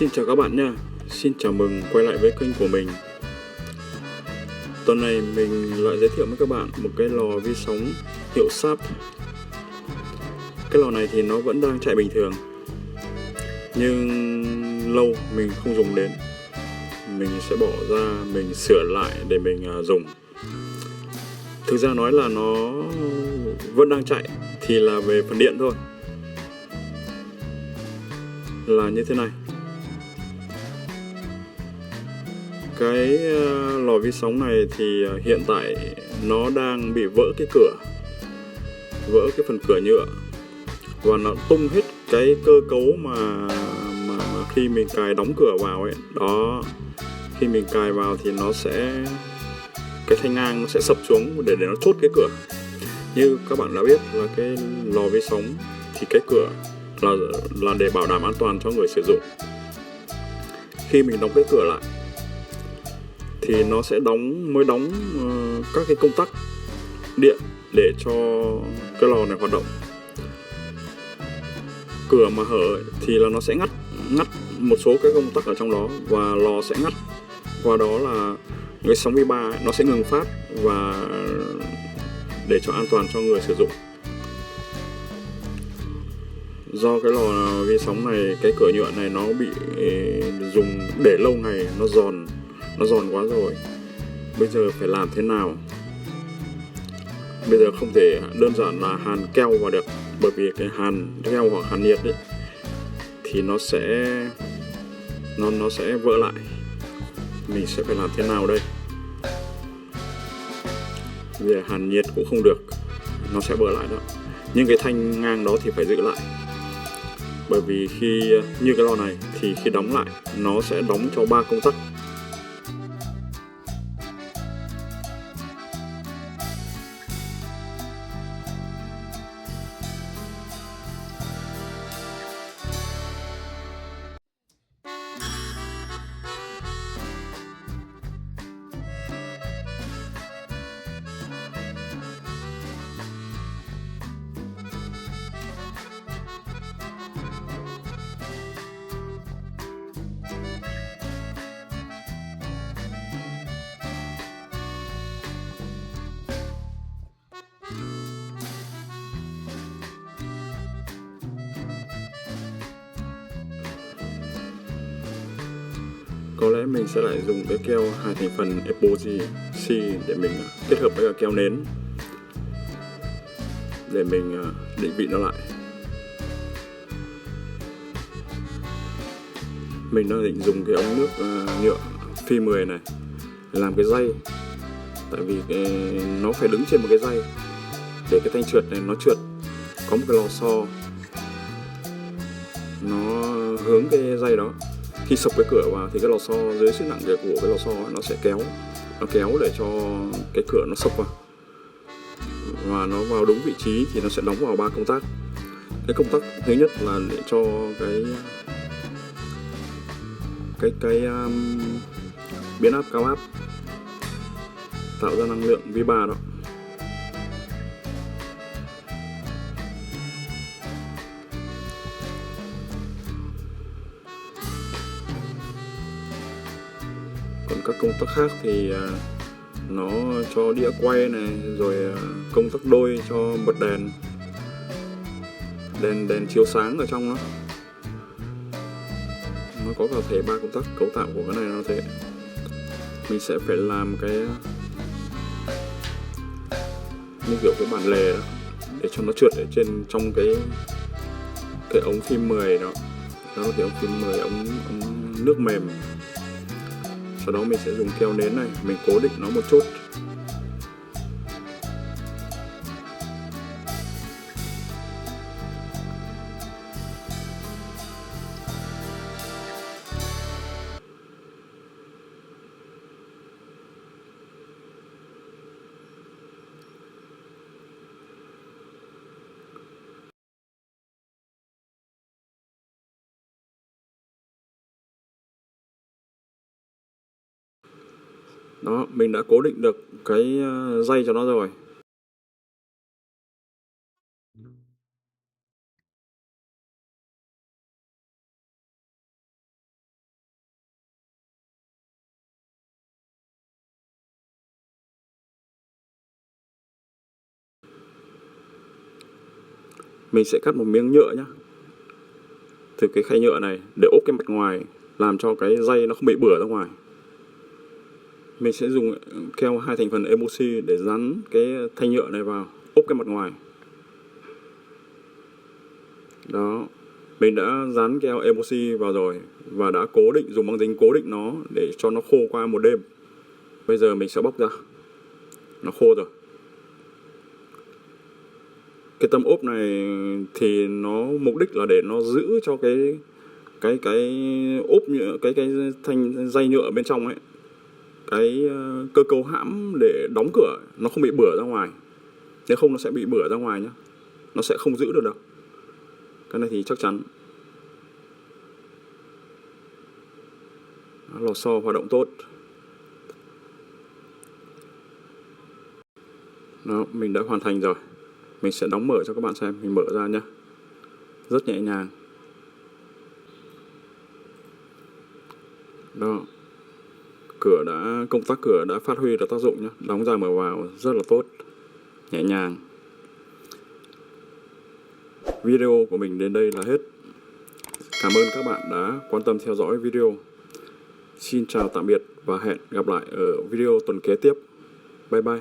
Xin chào các bạn nha. Xin chào mừng quay lại với kênh của mình. Tuần này mình lại giới thiệu với các bạn một cái lò vi sóng hiệu Sharp. Cái lò này thì nó vẫn đang chạy bình thường, nhưng lâu mình không dùng đến. Mình sẽ bỏ ra, mình sửa lại để mình dùng. Thực ra nói là nó vẫn đang chạy thì là về phần điện thôi. Là như thế này. Cái lò vi sóng này thì hiện tại nó đang bị vỡ cái cửa, vỡ cái phần cửa nhựa, và nó tung hết cái cơ cấu mà khi mình cài đóng cửa vào ấy. Đó, khi mình cài vào thì nó sẽ, cái thanh ngang nó sẽ sập xuống để nó chốt cái cửa. Như các bạn đã biết là cái lò vi sóng thì cái cửa là để bảo đảm an toàn cho người sử dụng. Khi mình đóng cái cửa lại thì nó sẽ mới đóng các cái công tắc điện để cho cái lò này hoạt động. Cửa mà hở thì là nó sẽ ngắt một số cái công tắc ở trong đó, và lò sẽ ngắt. Qua đó là cái sóng vi 3 nó sẽ ngừng phát, và để cho an toàn cho người sử dụng. Do cái lò vi sóng này, cái cửa nhựa này nó bị dùng để lâu ngày, nó giòn quá rồi. Bây giờ phải làm thế nào? Bây giờ không thể đơn giản là hàn keo vào được, bởi vì cái hàn keo hoặc hàn nhiệt ấy, thì nó sẽ vỡ lại. Mình sẽ phải làm thế nào đây? Bây giờ hàn nhiệt cũng không được, nó sẽ vỡ lại đó. Nhưng cái thanh ngang đó thì phải giữ lại, bởi vì khi như cái lò này thì khi đóng lại nó sẽ đóng cho 3 công tắc. Có lẽ mình sẽ lại dùng cái keo 2 thành phần epoxy để mình kết hợp với cả keo nến để mình định vị nó lại. Mình đang định dùng cái ống nước nhựa phi 10 này làm cái dây, tại vì nó phải đứng trên một cái dây để cái thanh trượt này nó trượt. Có một cái lò xo nó hướng cái dây đó, khi sập cái cửa vào thì cái lò xo dưới sức nặng của cái lò xo nó sẽ kéo để cho cái cửa nó sập vào, và nó vào đúng vị trí thì nó sẽ đóng vào 3 công tắc. Cái công tắc thứ nhất là để cho cái biến áp cao áp, tạo ra năng lượng V3 đó. Còn các công tắc khác thì nó cho đĩa quay này, rồi công tắc đôi cho bật đèn chiếu sáng ở trong nó. Nó có cả thể 3 công tắc. Cấu tạo của cái này nó thế. Mình sẽ phải làm cái như kiểu cái bản lề đó để cho nó trượt ở trong cái ống phim 10 đó. Đó là cái ống phim 10, ống nước mềm. Sau đó mình sẽ dùng keo nến này, mình cố định nó một chút. Đó, mình đã cố định được cái dây cho nó rồi. Mình sẽ cắt một miếng nhựa nhá, từ cái khay nhựa này để ốp cái mặt ngoài, làm cho cái dây nó không bị bửa ra ngoài. Mình sẽ dùng keo 2 thành phần epoxy để dán cái thanh nhựa này vào, ốp cái mặt ngoài. Đó, mình đã dán keo epoxy vào rồi và đã cố định, dùng băng dính cố định nó để cho nó khô qua một đêm. Bây giờ mình sẽ bóc ra. Nó khô rồi. Cái tấm ốp này thì nó mục đích là để nó giữ cho cái ốp nhựa, cái thanh dây nhựa bên trong ấy, cái cơ cấu hãm để đóng cửa nó không bị bửa ra ngoài. Nếu không nó sẽ bị bửa ra ngoài nhá, nó sẽ không giữ được đâu. Cái này thì chắc chắn. Lò xo hoạt động tốt. Đó, mình đã hoàn thành rồi. Mình sẽ đóng mở cho các bạn xem. Mình mở ra nhé. Rất nhẹ nhàng. Đó, công tắc cửa đã phát huy được tác dụng nhé. Đóng ra mở vào rất là tốt, nhẹ nhàng. Video của mình đến đây là hết. Cảm ơn các bạn đã quan tâm theo dõi video. Xin chào tạm biệt và hẹn gặp lại ở video tuần kế tiếp. Bye bye.